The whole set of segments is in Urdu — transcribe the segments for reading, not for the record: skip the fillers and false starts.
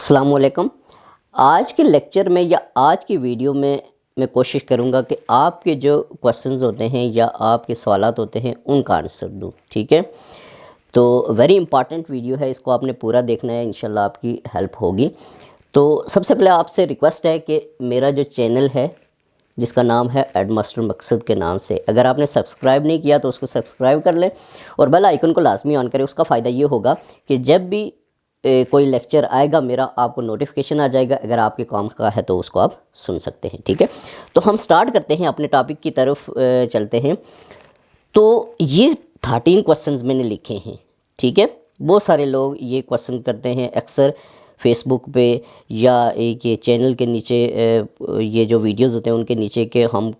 السلام علیکم۔ آج کے لیکچر میں یا آج کی ویڈیو میں کوشش کروں گا کہ آپ کے جو کوسچنز ہوتے ہیں یا آپ کے سوالات ہوتے ہیں ان کا آنسر دوں، ٹھیک ہے؟ تو ویری امپارٹنٹ ویڈیو ہے، اس کو آپ نے پورا دیکھنا ہے، انشاءاللہ آپ کی ہیلپ ہوگی۔ تو سب سے پہلے آپ سے ریکویسٹ ہے کہ میرا جو چینل ہے جس کا نام ہے ایڈ ماسٹر مقصد کے نام سے، اگر آپ نے سبسکرائب نہیں کیا تو اس کو سبسکرائب کر لیں اور بیل آئیکن کو لازمی آن کریں۔ اس کا فائدہ یہ ہوگا کہ جب بھی کوئی لیکچر آئے گا میرا، آپ کو نوٹیفیکیشن آ جائے گا، اگر آپ کے کام کا ہے تو اس کو آپ سن سکتے ہیں، ٹھیک ہے؟ تو ہم سٹارٹ کرتے ہیں، اپنے ٹاپک کی طرف چلتے ہیں۔ تو یہ 13 کوسچنز میں نے لکھے ہیں، ٹھیک ہے؟ بہت سارے لوگ یہ کوسچن کرتے ہیں اکثر فیس بک پہ یا ایک یہ چینل کے نیچے یہ جو ویڈیوز ہوتے ہیں ان کے نیچے کہ ہم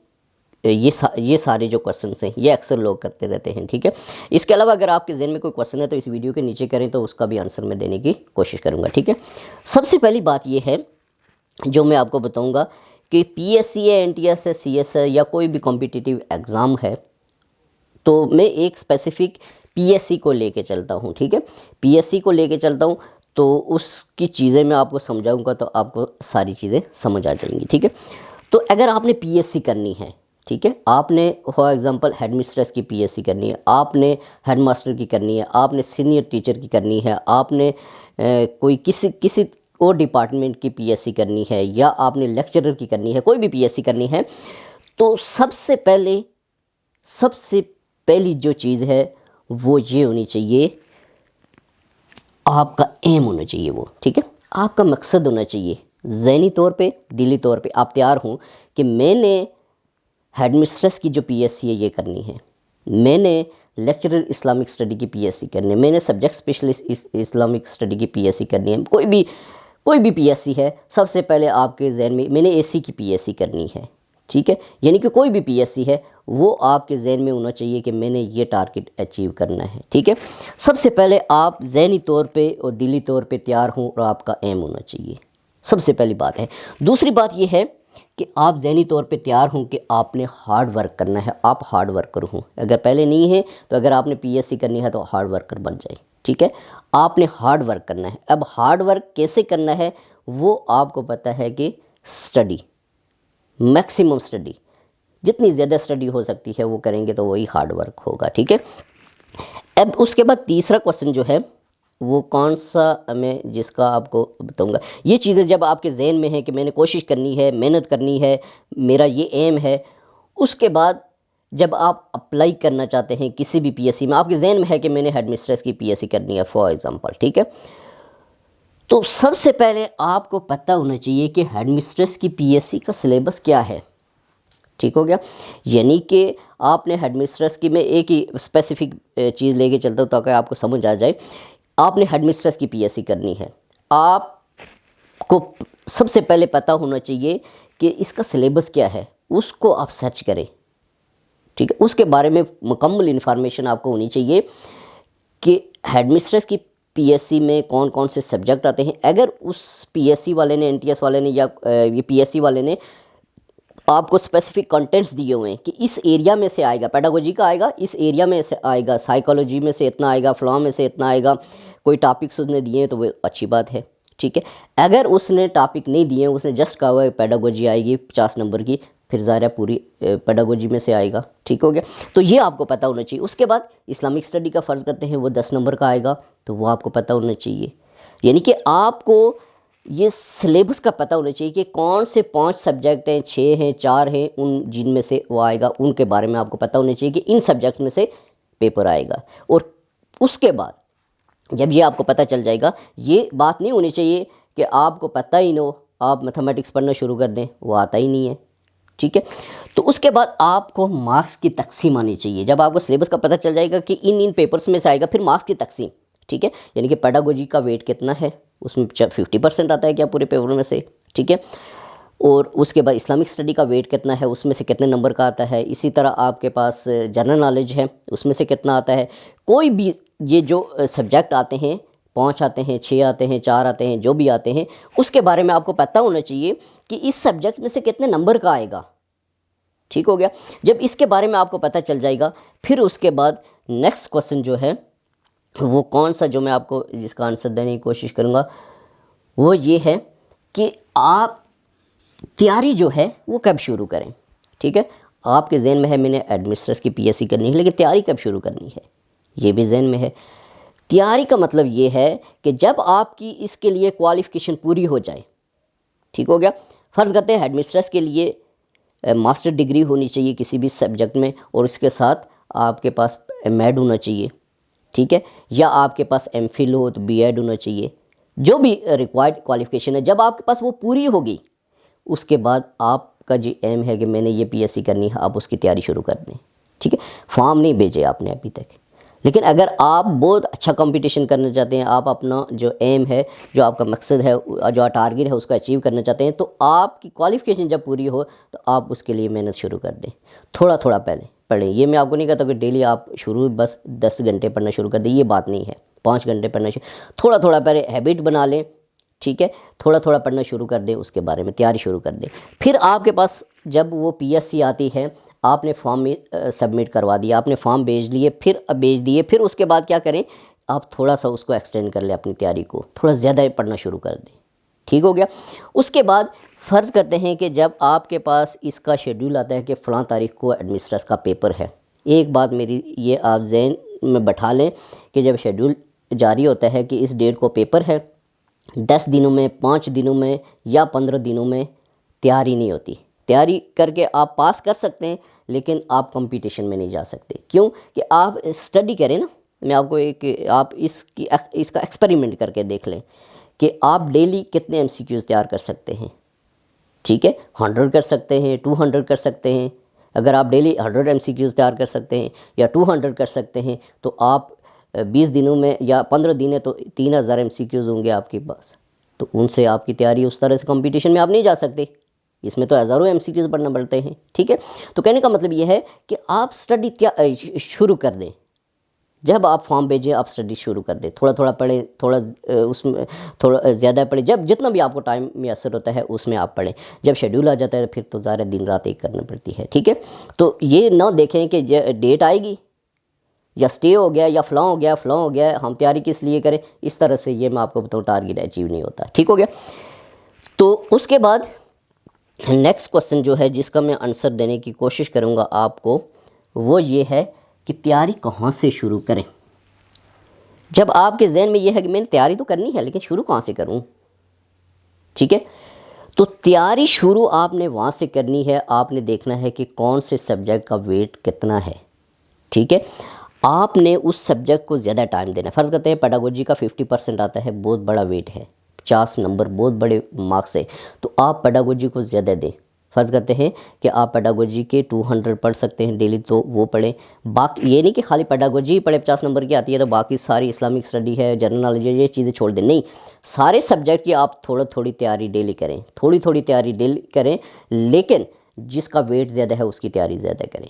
یہ سارے جو کوسچنس ہیں یہ اکثر لوگ کرتے رہتے ہیں، ٹھیک ہے؟ اس کے علاوہ اگر آپ کے ذہن میں کوئی کوسچن ہے تو اس ویڈیو کے نیچے کریں تو اس کا بھی آنسر میں دینے کی کوشش کروں گا، ٹھیک ہے؟ سب سے پہلی بات یہ ہے جو میں آپ کو بتاؤں گا کہ پی ایس سی ہے، این ٹی ایس ہے، سی ایس ہے یا کوئی بھی کمپیٹیٹیو ایگزام ہے تو میں ایک اسپیسیفک پی ایس سی کو لے کے چلتا ہوں، ٹھیک ہے؟ پی ایس سی کو لے کے چلتا ہوں تو اس کی چیزیں میں آپ کو سمجھاؤں گا تو آپ کو ساری چیزیں سمجھ آ جائیں گی، ٹھیک ہے؟ تو اگر آپ نے پی ایس سی کرنی ہے، ٹھیک ہے، آپ نے فار ایگزامپل ہیڈ مسٹریس کی پی ایس سی کرنی ہے، آپ نے ہیڈ ماسٹر کی کرنی ہے، آپ نے سینئر ٹیچر کی کرنی ہے، آپ نے کوئی کسی اور ڈپارٹمنٹ کی پی ایس سی کرنی ہے یا آپ نے لیکچرر کی کرنی ہے، کوئی بھی پی ایس سی کرنی ہے، تو سب سے پہلی جو چیز ہے وہ یہ ہونی چاہیے، آپ کا ایم ہونا چاہیے وہ، ٹھیک ہے؟ آپ کا مقصد ہونا چاہیے، ذہنی طور پہ دلی طور پہ آپ تیار ہوں کہ میں نے ہیڈ مسٹریس کی جو پی ایس سی ہے یہ کرنی ہے، میں نے لیکچرر اسلامک اسٹڈی کی پی ایس سی کرنی ہے، میں نے سبجیکٹ اسپیشلسٹ اسلامک اسٹڈی کی پی ایس سی کرنی ہے، کوئی بھی پی ایس سی ہے، سب سے پہلے آپ کے ذہن میں نے اے سی کی پی ایس سی کرنی ہے، ٹھیک ہے؟ یعنی کہ کوئی بھی پی ایس سی ہے وہ آپ کے ذہن میں ہونا چاہیے کہ میں نے یہ ٹارگٹ اچیو کرنا ہے، ٹھیک ہے؟ سب سے پہلے آپ ذہنی طور پہ اور دلی طور پہ تیار ہوں اور آپ کا ایم ہونا چاہیے، سب سے پہلی بات ہے۔ دوسری بات یہ ہے کہ آپ ذہنی طور پہ تیار ہوں کہ آپ نے ہارڈ ورک کرنا ہے، آپ ہارڈ ورکر ہوں، اگر پہلے نہیں ہے تو اگر آپ نے پی ایس سی کرنی ہے تو ہارڈ ورکر بن جائے، ٹھیک ہے؟ آپ نے ہارڈ ورک کرنا ہے۔ اب ہارڈ ورک کیسے کرنا ہے وہ آپ کو پتہ ہے کہ اسٹڈی، میکسیمم اسٹڈی، جتنی زیادہ اسٹڈی ہو سکتی ہے وہ کریں گے تو وہی ہارڈ ورک ہوگا، ٹھیک ہے؟ اب اس کے بعد تیسرا کوسچن جو ہے وہ کون سا میں جس کا آپ کو بتاؤں گا، یہ چیزیں جب آپ کے ذہن میں ہیں کہ میں نے کوشش کرنی ہے، محنت کرنی ہے، میرا یہ ایم ہے، اس کے بعد جب آپ اپلائی کرنا چاہتے ہیں کسی بھی پی ایس سی میں، آپ کے ذہن میں ہے کہ میں نے ہیڈ مسٹریس کی پی ایس سی کرنی ہے فار ایگزامپل، ٹھیک ہے؟ تو سب سے پہلے آپ کو پتہ ہونا چاہیے کہ ہیڈ مسٹریس کی پی ایس سی کا سلیبس کیا ہے، ٹھیک ہو گیا؟ یعنی کہ آپ نے ہیڈ مسٹریس کی، میں ایک ہی اسپیسیفک چیز لے کے چلتا ہوں تاکہ آپ کو سمجھ آ جائے۔ آپ نے ہیڈ مسٹریس کی پی ایس سی کرنی ہے، آپ کو سب سے پہلے پتہ ہونا چاہیے کہ اس کا سلیبس کیا ہے، اس کو آپ سرچ کریں، ٹھیک ہے؟ اس کے بارے میں مکمل انفارمیشن آپ کو ہونی چاہیے کہ ہیڈ مسٹریس کی پی ایس سی میں کون کون سے سبجیکٹ آتے ہیں۔ اگر اس پی ایس سی والے نے، این ٹی ایس والے نے یا یہ پی ایس سی والے نے آپ کو اسپیسیفک کنٹینٹس دیے ہوئے ہیں کہ اس ایریا میں سے آئے گا، پیڈاگوجی کا آئے گا، اس ایریا میں سے آئے گا، سائیکالوجی میں سے اتنا آئے گا، فلاں میں سے اتنا آئے گا، کوئی ٹاپکس اس نے دیے ہیں تو وہ اچھی بات ہے، ٹھیک ہے؟ اگر اس نے ٹاپک نہیں دیے ہیں، اس نے جسٹ کہا ہوا ہے پیڈاگوجی آئے گی 50 نمبر کی، پھر ظاہر ہے پوری پیڈاگوجی میں سے آئے گا، ٹھیک ہو گیا؟ تو یہ آپ کو پتہ ہونا چاہیے۔ اس کے بعد اسلامک اسٹڈی کا فرض کرتے ہیں وہ 10 نمبر کا آئے گا تو وہ آپ کو پتہ ہونا چاہیے، یعنی کہ آپ کو یہ سلیبس کا پتہ ہونا چاہیے کہ کون سے 5 سبجیکٹ ہیں، 6 ہیں، 4 ہیں، ان جن میں سے وہ آئے گا، ان کے بارے میں آپ کو پتہ ہونا چاہیے کہ ان سبجیکٹ میں سے پیپر آئے گا۔ اور اس کے بعد جب یہ آپ کو پتہ چل جائے گا، یہ بات نہیں ہونی چاہیے کہ آپ کو پتہ ہی نہ ہو، آپ میتھمیٹکس پڑھنا شروع کر دیں، وہ آتا ہی نہیں ہے، ٹھیک ہے؟ تو اس کے بعد آپ کو مارکس کی تقسیم آنی چاہیے۔ جب آپ کو سلیبس کا پتہ چل جائے گا کہ ان پیپرز میں سے آئے گا، پھر مارکس کی تقسیم، ٹھیک ہے؟ یعنی کہ پیڈاگوجی کا ویٹ کتنا ہے، اس میں 50% آتا ہے کیا پورے پیپر میں سے، ٹھیک ہے؟ اور اس کے بعد اسلامک اسٹڈی کا ویٹ کتنا ہے، اس میں سے کتنے نمبر کا آتا ہے۔ اسی طرح آپ کے پاس جنرل نالج ہے، اس میں سے کتنا آتا ہے۔ کوئی بھی یہ جو سبجیکٹ آتے ہیں، 5 آتے ہیں، 6 آتے ہیں، 4 آتے ہیں، جو بھی آتے ہیں، اس کے بارے میں آپ کو پتہ ہونا چاہیے کہ اس سبجیکٹ میں سے کتنے نمبر کا آئے گا، ٹھیک ہو گیا؟ جب اس کے بارے میں آپ کو پتہ چل جائے گا، پھر اس کے بعد نیکسٹ کوسچن جو ہے وہ کون سا، جو میں آپ کو جس کا آنسر دینے کی کوشش کروں گا وہ یہ ہے کہ آپ تیاری جو ہے وہ کب شروع کریں. ٹھیک ہے, آپ کے ذہن میں ہے میں نے ایڈمنسٹریٹس کی پی ایس سی کرنی ہے, لیکن تیاری کب شروع کرنی ہے یہ بھی ذہن میں ہے. تیاری کا مطلب یہ ہے کہ جب آپ کی اس کے لیے کوالیفیکیشن پوری ہو جائے. ٹھیک ہو گیا. فرض کرتے ہیں ایڈمنسٹریٹس کے لیے ماسٹر ڈگری ہونی چاہیے کسی بھی سبجیکٹ میں, اور اس کے ساتھ آپ کے پاس ایم ایڈ ہونا چاہیے. ٹھیک ہے, یا آپ کے پاس ایم فل ہو تو بی ایڈ ہونا چاہیے. جو بھی ریکوائرڈ کوالیفیکیشن ہے, جب آپ کے پاس وہ پوری ہوگی, اس کے بعد آپ کا جو ایم ہے کہ میں نے یہ پی ایس سی کرنی ہے, آپ اس کی تیاری شروع کر دیں. ٹھیک ہے, فارم نہیں بھیجے آپ نے ابھی تک, لیکن اگر آپ بہت اچھا کمپٹیشن کرنا چاہتے ہیں, آپ اپنا جو ایم ہے, جو آپ کا مقصد ہے, جو ٹارگیٹ ہے اس کو اچیو کرنا چاہتے ہیں, تو آپ کی کوالیفیکیشن جب پوری ہو تو آپ اس کے لیے محنت شروع کر دیں. تھوڑا تھوڑا پہلے پڑھیں. یہ میں آپ کو نہیں کہتا کہ ڈیلی آپ شروع بس 10 گھنٹے پڑھنا شروع کر دیں, یہ بات نہیں ہے. 5 گھنٹے پڑھنا تھوڑا تھوڑا پہلے ہیبٹ بنا لیں. ٹھیک ہے, تھوڑا تھوڑا پڑھنا شروع کر دیں, اس کے بارے میں تیاری شروع کر دیں. پھر آپ کے پاس جب وہ پی ایس سی آتی ہے, آپ نے فارم سبمٹ کروا دیا, آپ نے فارم بھیج لیے, بھیج دیے, پھر اس کے بعد کیا کریں, آپ تھوڑا سا اس کو ایکسٹینڈ کر لیں, اپنی تیاری کو تھوڑا زیادہ پڑھنا شروع کر دیں. ٹھیک ہو گیا. اس کے بعد فرض کرتے ہیں کہ جب آپ کے پاس اس کا شیڈیول آتا ہے کہ فلاں تاریخ کو ایڈمنسٹریٹس کا پیپر ہے, ایک بات میری یہ آپ ذہن میں بٹھا لیں کہ جب شیڈیول جاری ہوتا ہے کہ اس ڈیٹ کو پیپر ہے, 10 دنوں میں, 5 دنوں میں یا 15 دنوں میں تیاری نہیں ہوتی. تیاری کر کے آپ پاس کر سکتے ہیں, لیکن آپ کمپٹیشن میں نہیں جا سکتے. کیوں کہ آپ اسٹڈی کریں نا. میں آپ کو آپ اس کا ایکسپیریمنٹ کر کے دیکھ لیں کہ آپ ڈیلی کتنے ایم سی کیوز تیار کر سکتے ہیں. ٹھیک ہے, 100 کر سکتے ہیں, 200 کر سکتے ہیں. اگر آپ ڈیلی 100 ایم سی کیوز تیار کر سکتے ہیں یا 200 کر سکتے ہیں, تو آپ 20 دنوں میں یا 15 دن ہے تو 3000 ایم سی کیوز ہوں گے آپ کے پاس. تو ان سے آپ کی تیاری اس طرح سے کمپٹیشن میں آپ نہیں جا سکتے. اس میں تو ہزاروں ایم سی کیوز پڑھنا پڑتے ہیں. ٹھیک ہے, تو کہنے کا مطلب یہ ہے کہ آپ اسٹڈی شروع کر دیں. جب آپ فارم بھیجیں, آپ اسٹڈی شروع کر دیں. تھوڑا تھوڑا پڑھیں, تھوڑا اس میں تھوڑا زیادہ پڑھیں, جتنا بھی آپ کو ٹائم میسر ہوتا ہے اس میں آپ پڑھیں. جب شیڈیول آ جاتا ہے پھر تو ظاہر دن رات ایک کرنا پڑتی ہے. ٹھیک ہے, تو یہ نہ دیکھیں کہ ڈیٹ آئے گی یا سٹے ہو گیا یا فلاں ہو گیا, ہم تیاری کس لیے کریں. اس طرح سے یہ میں آپ کو بتاؤں ٹارگیٹ اچیو نہیں ہوتا. ٹھیک ہو گیا. تو اس کے بعد نیکسٹ کوسچن جو ہے جس کا میں آنسر دینے کی کوشش کروں گا آپ کو, وہ یہ ہے کہ تیاری کہاں سے شروع کریں. جب آپ کے ذہن میں یہ ہے کہ میں نے تیاری تو کرنی ہے, لیکن شروع کہاں سے کروں. ٹھیک ہے, تو تیاری شروع آپ نے وہاں سے کرنی ہے. آپ نے دیکھنا ہے کہ کون سے سبجیکٹ کا ویٹ کتنا ہے. ٹھیک ہے, آپ نے اس سبجیکٹ کو زیادہ ٹائم دینا ہے. فرض کرتے ہیں پیڈاگوجی کا 50% آتا ہے, بہت بڑا ویٹ ہے, 50 نمبر بہت بڑے مارکس ہے, تو آپ پیڈاگوجی کو زیادہ دیں. فرض کرتے ہیں کہ آپ پیڈاگوجی کے 200 پڑھ سکتے ہیں ڈیلی, تو وہ پڑھیں. باقی یہ نہیں کہ خالی پیڈاگوجی ہی پڑھیں, 50 نمبر کی آتی ہے تو باقی ساری اسلامک اسٹڈی ہے, جنرل نالج ہے, یہ چیزیں چھوڑ دیں. نہیں, سارے سبجیکٹ کی آپ تھوڑی تیاری ڈیلی کریں, تھوڑی تیاری ڈیلی کریں, لیکن جس کا ویٹ زیادہ ہے اس کی تیاری زیادہ کریں.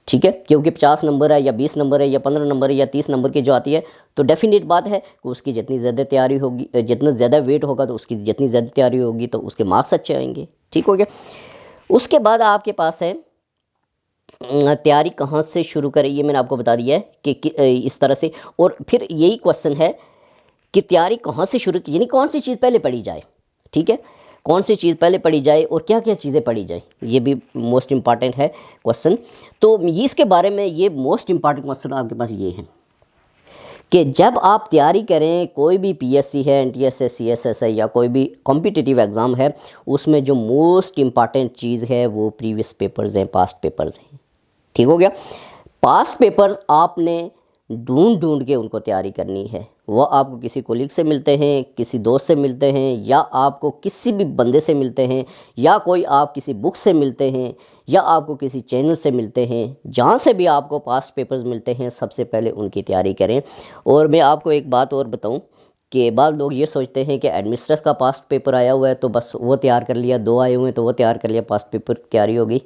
ٹھیک ہے, کیونکہ 50 نمبر ہے یا 20 نمبر ہے یا 15 نمبر ہے یا 30 نمبر کی جو آتی ہے, تو ڈیفینیٹ بات ہے کہ اس کی جتنی زیادہ تیاری ہوگی, جتنا زیادہ ویٹ ہوگا تو اس کی جتنی زیادہ تیاری ہوگی تو اس کے مارکس اچھے آئیں گے. ٹھیک ہو گیا. اس کے بعد آپ کے پاس ہے تیاری کہاں سے شروع کریں. یہ میں نے آپ کو بتا دیا ہے کہ اس طرح سے. اور پھر یہی کوسچن ہے کہ تیاری کہاں سے شروع کی, یعنی کون سی چیز پہلے پڑھی جائے. ٹھیک ہے, کون سی چیز پہلے پڑھی جائے اور کیا کیا چیزیں پڑھی جائیں, یہ بھی موسٹ امپارٹنٹ ہے کوسچن. تو اس کے بارے میں یہ موسٹ امپارٹنٹ کوسچن آپ کے پاس یہ ہے کہ جب آپ تیاری کریں, کوئی بھی پی ایس سی ہے, این ٹی ایس ہے, سی ایس ایس ہے, یا کوئی بھی کمپیٹیٹیو ایگزام ہے, اس میں جو موسٹ امپارٹنٹ چیز ہے وہ پریویس پیپرز ہیں, پاسٹ پیپرز ہیں. ٹھیک ہو گیا. پاسٹ پیپرز آپ نے ڈھونڈ کے ان کو تیاری کرنی ہے. وہ آپ کو کسی کولیگ سے ملتے ہیں, کسی دوست سے ملتے ہیں, یا آپ کو کسی بھی بندے سے ملتے ہیں, یا کوئی آپ کسی بک سے ملتے ہیں, یا آپ کو کسی چینل سے ملتے ہیں, جہاں سے بھی آپ کو پاسٹ پیپرز ملتے ہیں, سب سے پہلے ان کی تیاری کریں. اور میں آپ کو ایک بات اور بتاؤں کہ بعض لوگ یہ سوچتے ہیں کہ ایڈمنسٹریٹس کا پاسٹ پیپر آیا ہوا ہے تو بس وہ تیار کر لیا, 2 آئے ہوئے ہیں تو وہ تیار کر لیا, پاسٹ پیپر تیاری ہوگی.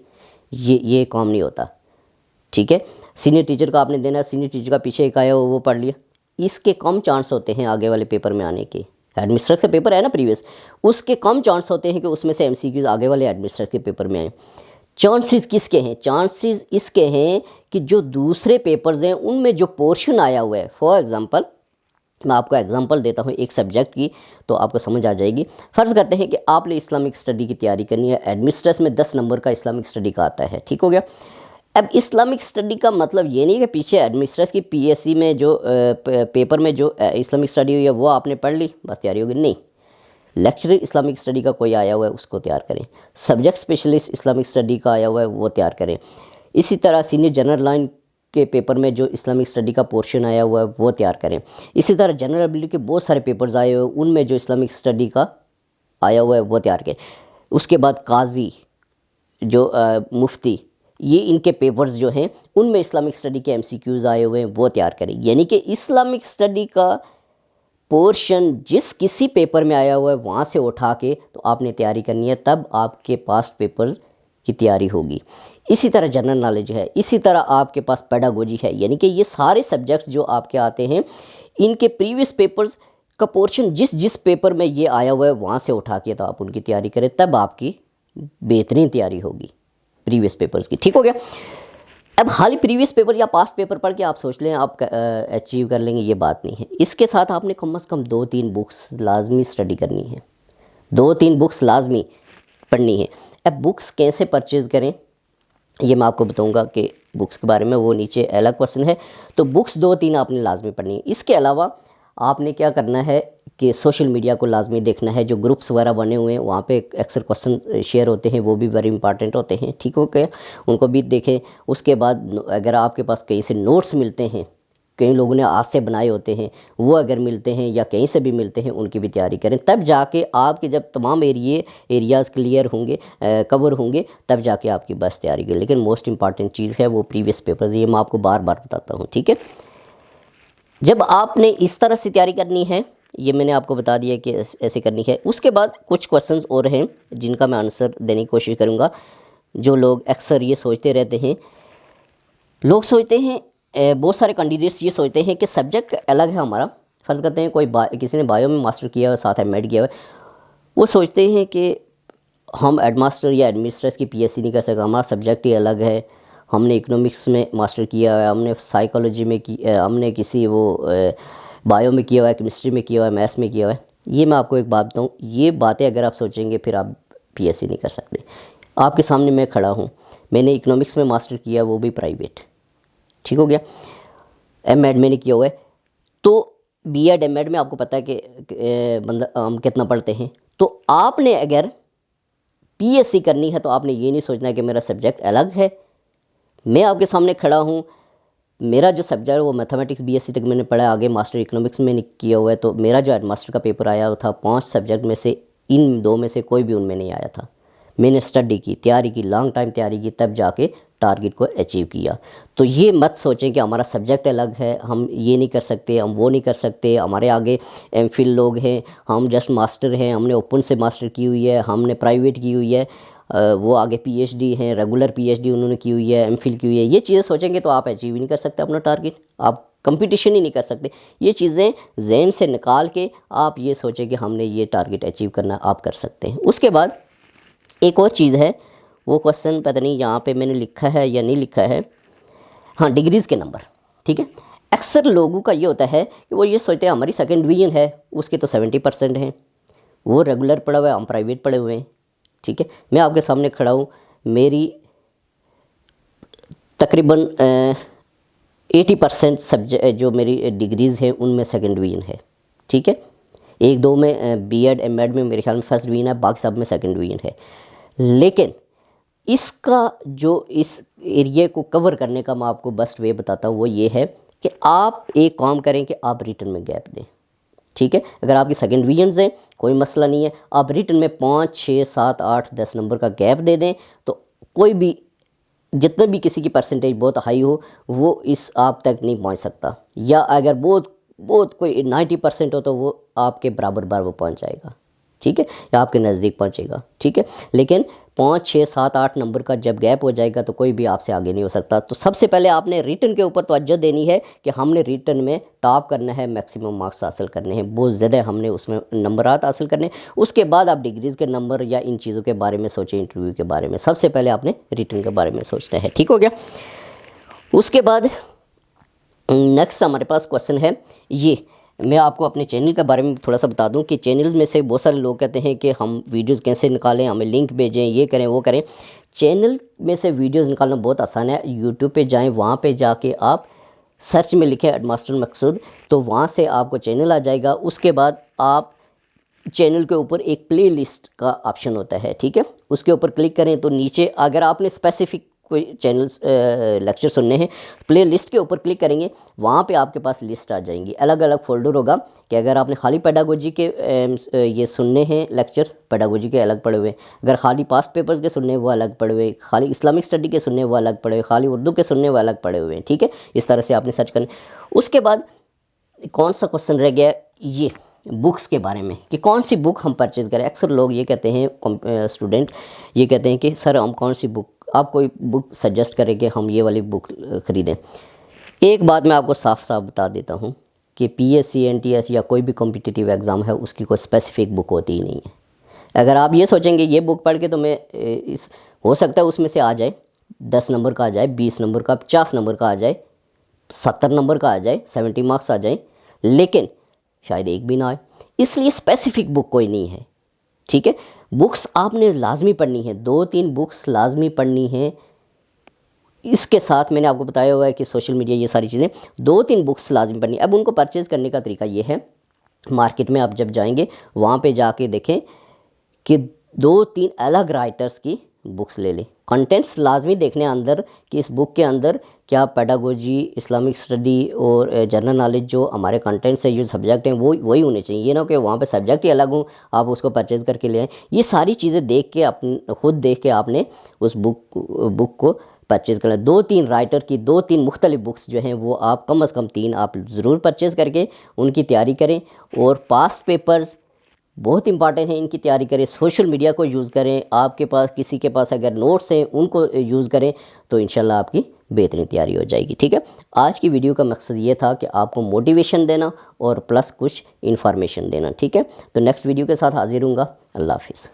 یہ کام نہیں ہوتا. ٹھیک ہے, سینئر ٹیچر کا آپ نے دینا ہے, سینئر ٹیچر کا پیچھے ایک آیا ہو وہ پڑھ لیا, اس کے کم چانس ہوتے ہیں آگے والے پیپر میں آنے کے. ایڈمنسٹریٹ کا پیپر ہے نا پریویس, اس کے کم چانس ہوتے ہیں کہ اس میں سے ایم سی کیوز آگے والے ایڈمنسٹریٹ کے پیپر میں آئیں. چانسز کس کے ہیں؟ چانسز اس کے ہیں کہ جو دوسرے پیپرز ہیں ان میں جو پورشن آیا ہوا ہے, فار ایگزامپل میں آپ کو ایگزامپل دیتا ہوں ایک سبجیکٹ کی تو آپ کو سمجھ آ جائے گی۔ فرض کرتے ہیں کہ آپ نے اسلامک اسٹڈی کی تیاری کرنی ہے، ایڈمنسٹریس میں 10 نمبر کا اسلامک اسٹڈی کا آتا ہے، ٹھیک ہو گیا۔ اب اسلامک اسٹڈی کا مطلب یہ نہیں کہ پیچھے ایڈمنسٹریس کی پی ایس سی میں جو پیپر میں جو اسلامک اسٹڈی ہوئی ہے وہ آپ نے پڑھ لی بس تیاری ہوگی، نہیں۔ لیکچرر اسلامک اسٹڈی کا کوئی آیا ہوا ہے اس کو تیار کریں، سبجیکٹ اسپیشلسٹ اسلامک اسٹڈی کا آیا ہوا ہے وہ تیار کریں، اسی طرح سینئر جنرل لائن کے پیپر میں جو اسلامک اسٹڈی کا پورشن آیا ہوا ہے وہ تیار کریں، اسی طرح جنرل ابلیٹی کے بہت سارے پیپرز آئے ہوئے ہیں ان میں جو اسلامک اسٹڈی کا آیا ہوا ہے وہ تیار کریں۔ اس کے بعد قاضی، جو مفتی، یہ ان کے پیپرز جو ہیں ان میں اسلامک اسٹڈی کے ایم سی کیوز آئے ہوئے ہیں وہ تیار کریں، یعنی کہ اسلامک اسٹڈی کا پورشن جس کسی پیپر میں آیا ہوا ہے وہاں سے اٹھا کے تو آپ نے تیاری کرنی ہے، تب آپ کے پاس پیپرز کی تیاری ہوگی۔ اسی طرح جنرل نالج ہے، اسی طرح آپ کے پاس پیڈاگوجی ہے، یعنی کہ یہ سارے سبجیکٹس جو آپ کے آتے ہیں ان کے پریویس پیپرز کا پورشن جس پیپر میں یہ آیا ہوا ہے وہاں سے اٹھا کے تو آپ ان کی تیاری کریں، تب آپ کی بہترین تیاری ہوگی پریویس پیپرز کی، ٹھیک ہو گیا۔ اب خالی پریویس پیپر یا پاسٹ پیپر پڑھ کے آپ سوچ لیں آپ اچیو کر لیں گے، یہ بات نہیں ہے۔ اس کے ساتھ آپ نے کم از کم 2-3 بکس لازمی اسٹڈی کرنی ہے، 2-3 بکس لازمی پڑھنی ہے۔ اب بکس کیسے پرچیز کریں یہ میں آپ کو بتاؤں گا کہ بکس کے بارے میں وہ نیچے الگ کوسچن ہے، تو بکس 2-3 آپ نے لازمی پڑھنی ہے۔ اس کے علاوہ آپ نے کیا کرنا ہے کہ سوشل میڈیا کو لازمی دیکھنا ہے، جو گروپس وغیرہ بنے ہوئے ہیں وہاں پہ اکثر کوسچن شیئر ہوتے ہیں، وہ بھی ویری امپارٹنٹ ہوتے ہیں، ٹھیک ہو گیا، ان کو بھی دیکھیں۔ اس کے بعد اگر آپ کے پاس کہیں سے نوٹس ملتے ہیں، کئی لوگوں نے آج سے بنائے ہوتے ہیں، وہ اگر ملتے ہیں یا کہیں سے بھی ملتے ہیں ان کی بھی تیاری کریں، تب جا کے آپ کے جب تمام ایریاز کلیئر ہوں گے، کور ہوں گے، تب جا کے آپ کی بس تیاری کریں۔ لیکن موسٹ امپارٹنٹ چیز ہے وہ پریویس پیپرز، یہ میں آپ کو بار بار بتاتا ہوں، ٹھیک ہے۔ جب آپ نے اس طرح سے تیاری کرنی ہے، یہ میں نے آپ کو بتا دیا کہ ایسے کرنی ہے۔ اس کے بعد کچھ کوسچنز اور ہیں جن کا میں آنسر دینے کی کوشش کروں گا، جو لوگ اکثر یہ سوچتے رہتے ہیں، لوگ سوچتے ہیں، بہت سارے کینڈیڈیٹس یہ سوچتے ہیں کہ سبجیکٹ الگ ہے ہمارا، فرض کرتے ہیں کوئی کسی نے بایو میں ماسٹر کیا ہوا ساتھ ایم ایڈ کیا ہوا ہے، وہ سوچتے ہیں کہ ہم ایڈ ماسٹر یا ایڈمنسٹریس کی پی ایس سی نہیں کر سکتے، ہمارا سبجیکٹ ہی الگ ہے، ہم نے اکنامکس میں ماسٹر کیا ہوا ہے، ہم نے سائیکالوجی میں ہم نے کسی بایو میں کیا ہوا ہے، کیمسٹری میں کیا ہوا ہے، میتھس میں کیا ہوا ہے۔ یہ میں آپ کو ایک بات بتاؤں، یہ باتیں اگر آپ سوچیں گے پھر آپ پی ایس سی نہیں کر سکتے۔ آپ کے سامنے میں کھڑا ہوں، میں نے اکنامکس میں ماسٹر کیا، وہ بھی پرائیویٹ، ٹھیک ہو گیا، ایم ایڈ میں نے کیا ہوا ہے، تو بی ایڈ ایم ایڈ میں آپ کو پتہ ہے کہ ہم کتنا پڑھتے ہیں، تو آپ نے اگر پی ایس سی کرنی ہے تو آپ نے یہ نہیں سوچنا کہ میرا سبجیکٹ الگ ہے۔ میں آپ کے سامنے کھڑا ہوں، میرا جو سبجیکٹ ہے وہ میتھمیٹکس بی ایس سی تک میں نے پڑھا، آگے ماسٹر اکنامکس میں نے کیا ہوا ہے، تو میرا جو ایڈ ماسٹر کا پیپر آیا وہ تھا 5 سبجیکٹ میں سے ان 2 میں سے کوئی بھی ان میں نہیں آیا تھا۔ میں نے اسٹڈی کی، تیاری کی، لانگ ٹائم تیاری کی، تب جا کے ٹارگٹ کو اچیو کیا۔ تو یہ مت سوچیں کہ ہمارا سبجیکٹ الگ ہے، ہم یہ نہیں کر سکتے، ہم وہ نہیں کر سکتے، ہمارے آگے ایم فل لوگ ہیں، ہم جسٹ ماسٹر ہیں، ہم نے اوپن سے ماسٹر کی ہوئی ہے، ہم نے پرائیویٹ کی ہوئی ہے، وہ آگے پی ایچ ڈی ہیں، ریگولر پی ایچ ڈی انہوں نے کی ہوئی ہے، ایم فل کی ہوئی ہے۔ یہ چیزیں سوچیں گے تو آپ اچیو ہی نہیں کر سکتے اپنا ٹارگٹ، آپ کمپٹیشن ہی نہیں کر سکتے۔ یہ چیزیں ذہن سے نکال کے آپ یہ سوچیں کہ ہم نے یہ ٹارگٹ اچیو کرنا، آپ کر سکتے ہیں۔ اس کے بعد ایک اور چیز ہے، وہ کوسچن پتہ نہیں یہاں پہ میں نے لکھا ہے یا نہیں لکھا ہے، ہاں، ڈگریز کے نمبر، ٹھیک ہے۔ اکثر لوگوں کا یہ ہوتا ہے کہ وہ یہ سوچتے ہیں ہماری سیکنڈ ڈویژن ہے، اس کے تو 70% ہیں، وہ ریگولر پڑھا ہوا ہے، ہم پرائیویٹ پڑھے ہوئے ہیں، ٹھیک ہے۔ میں آپ کے سامنے کھڑا ہوں، میری تقریباً 80% سبجیکٹ جو میری ڈگریز ہیں ان میں سیکنڈ ڈویژن ہے، ٹھیک ہے۔ 1-2 میں بی ایڈ ایم ایڈ میں میرے خیال میں فرسٹ ڈویژن ہے، باقی سب میں سیکنڈ ڈویژن ہے۔ لیکن اس کا جو اس ایریے کو کور کرنے کا میں آپ کو بیسٹ وے بتاتا ہوں، وہ یہ ہے کہ آپ ایک کام کریں کہ آپ ریٹن میں گیپ دیں، ٹھیک ہے۔ اگر آپ کی سیکنڈ ڈویژنز ہیں کوئی مسئلہ نہیں ہے، آپ ریٹن میں 5, 6, 7, 8, 10 نمبر کا گیپ دے دیں، تو کوئی بھی جتنے بھی کسی کی پرسنٹیج بہت ہائی ہو وہ اس آپ تک نہیں پہنچ سکتا، یا اگر بہت کوئی 90% ہو تو وہ آپ کے برابر وہ پہنچ جائے گا، ٹھیک ہے، یا آپ کے نزدیک پہنچے گا، ٹھیک ہے۔ لیکن 5, 6, 7, 8 نمبر کا جب گیپ ہو جائے گا تو کوئی بھی آپ سے آگے نہیں ہو سکتا۔ تو سب سے پہلے آپ نے ریٹن کے اوپر توجہ دینی ہے کہ ہم نے ریٹن میں ٹاپ کرنا ہے، میکسیمم مارکس حاصل کرنے ہیں، بہت زیادہ ہم نے اس میں نمبرات حاصل کرنے ہیں۔ اس کے بعد آپ ڈگریز کے نمبر یا ان چیزوں کے بارے میں سوچیں، انٹرویو کے بارے میں، سب سے پہلے آپ نے ریٹن کے بارے میں سوچنا ہے، ٹھیک ہو گیا۔ اس کے بعد نیکسٹ ہمارے پاس کوسچن ہے یہ میں آپ کو اپنے چینل کے بارے میں تھوڑا سا بتا دوں کہ چینل میں سے بہت سارے لوگ کہتے ہیں کہ ہم ویڈیوز کیسے نکالیں، ہمیں لنک بھیجیں، یہ کریں وہ کریں۔ چینل میں سے ویڈیوز نکالنا بہت آسان ہے۔ یوٹیوب پہ جائیں، وہاں پہ جا کے آپ سرچ میں لکھیں ہیڈ ماسٹر مقصود، تو وہاں سے آپ کو چینل آ جائے گا۔ اس کے بعد آپ چینل کے اوپر ایک پلے لسٹ کا آپشن ہوتا ہے، ٹھیک ہے، اس کے اوپر کلک کریں تو نیچے اگر آپ نے اسپیسیفک کوئی چینلز لیکچر سننے ہیں، پلے لسٹ کے اوپر کلک کریں گے، وہاں پہ آپ کے پاس لسٹ آ جائیں گی، الگ الگ فولڈر ہوگا کہ اگر آپ نے خالی پیڈاگوجی کے یہ سننے ہیں لیکچر، پیڈاگوجی کے الگ پڑے ہوئے، اگر خالی پاسٹ پیپرز کے سننے وہ الگ پڑے ہوئے، خالی اسلامک اسٹڈی کے سننے وہ الگ پڑے ہوئے، خالی اردو کے سننے وہ الگ پڑے ہوئے ہیں، ٹھیک ہے، اس طرح سے آپ نے سرچ کرنا۔ اس کے بعد کون سا کوسچن رہ گیا، یہ بکس کے بارے میں کہ کون سی بک ہم پرچیز کریں۔ اکثر لوگ یہ کہتے ہیں، اسٹوڈنٹ یہ کہتے ہیں کہ سر ہم کون سی بک، آپ کوئی بک سجیسٹ کریں کہ ہم یہ والی بک خریدیں۔ ایک بات میں آپ کو صاف صاف بتا دیتا ہوں کہ P S C, N T S یا کوئی بھی کمپٹیٹیو ایگزام ہے، اس کی کوئی اسپیسیفک بک ہوتی ہی نہیں ہے۔ اگر آپ یہ سوچیں گے یہ بک پڑھ کے تو میں ہو سکتا ہے اس میں سے آ جائے 10 نمبر کا آ جائے، 20 نمبر کا، 50 نمبر کا آ جائے، 70 نمبر کا آ جائے، 70 مارکس آ جائیں، لیکن شاید ایک بھی نہ آئے۔ اس لیے اسپیسیفک بک کوئی نہیں ہے، ٹھیک ہے۔ بکس آپ نے لازمی پڑھنی ہے، 2-3 بکس لازمی پڑھنی ہیں۔ اس کے ساتھ میں نے آپ کو بتایا ہوا ہے کہ سوشل میڈیا، یہ ساری چیزیں 2-3 بکس لازمی پڑھنی ہے۔ اب ان کو پرچیز کرنے کا طریقہ یہ ہے، مارکیٹ میں آپ جب جائیں گے وہاں پہ جا کے دیکھیں کہ 2-3 الگ رائٹرز کی بکس لے لیں۔ کنٹینٹس لازمی دیکھنے اندر کہ اس بک کے اندر کیا پیڈاگوجی، اسلامک اسٹڈی اور جنرل نالج جو ہمارے کنٹینٹس ہیں، جو سبجیکٹ ہیں وہی ہونے چاہیے۔ یہ نہ کہ وہاں پہ سبجیکٹ ہی الگ ہوں، آپ اس کو پرچیز کر کے لے آئیں۔ یہ ساری چیزیں دیکھ کے خود دیکھ کے آپ نے اس بک کو پرچیز کرنا۔ 2-3 رائٹر کی 2-3 مختلف بکس جو ہیں وہ آپ کم از کم 3 آپ ضرور پرچیز کر کے ان کی تیاری کریں، اور پاسٹ پیپرز بہت امپارٹنٹ ہیں، ان کی تیاری کریں۔ سوشل میڈیا کو یوز کریں، آپ کے پاس کسی کے پاس اگر نوٹس ہیں ان کو یوز کریں تو انشاءاللہ آپ کی بہترین تیاری ہو جائے گی، ٹھیک ہے۔ آج کی ویڈیو کا مقصد یہ تھا کہ آپ کو موٹیویشن دینا اور پلس کچھ انفارمیشن دینا، ٹھیک ہے۔ تو نیکسٹ ویڈیو کے ساتھ حاضر ہوں گا۔ اللہ حافظ۔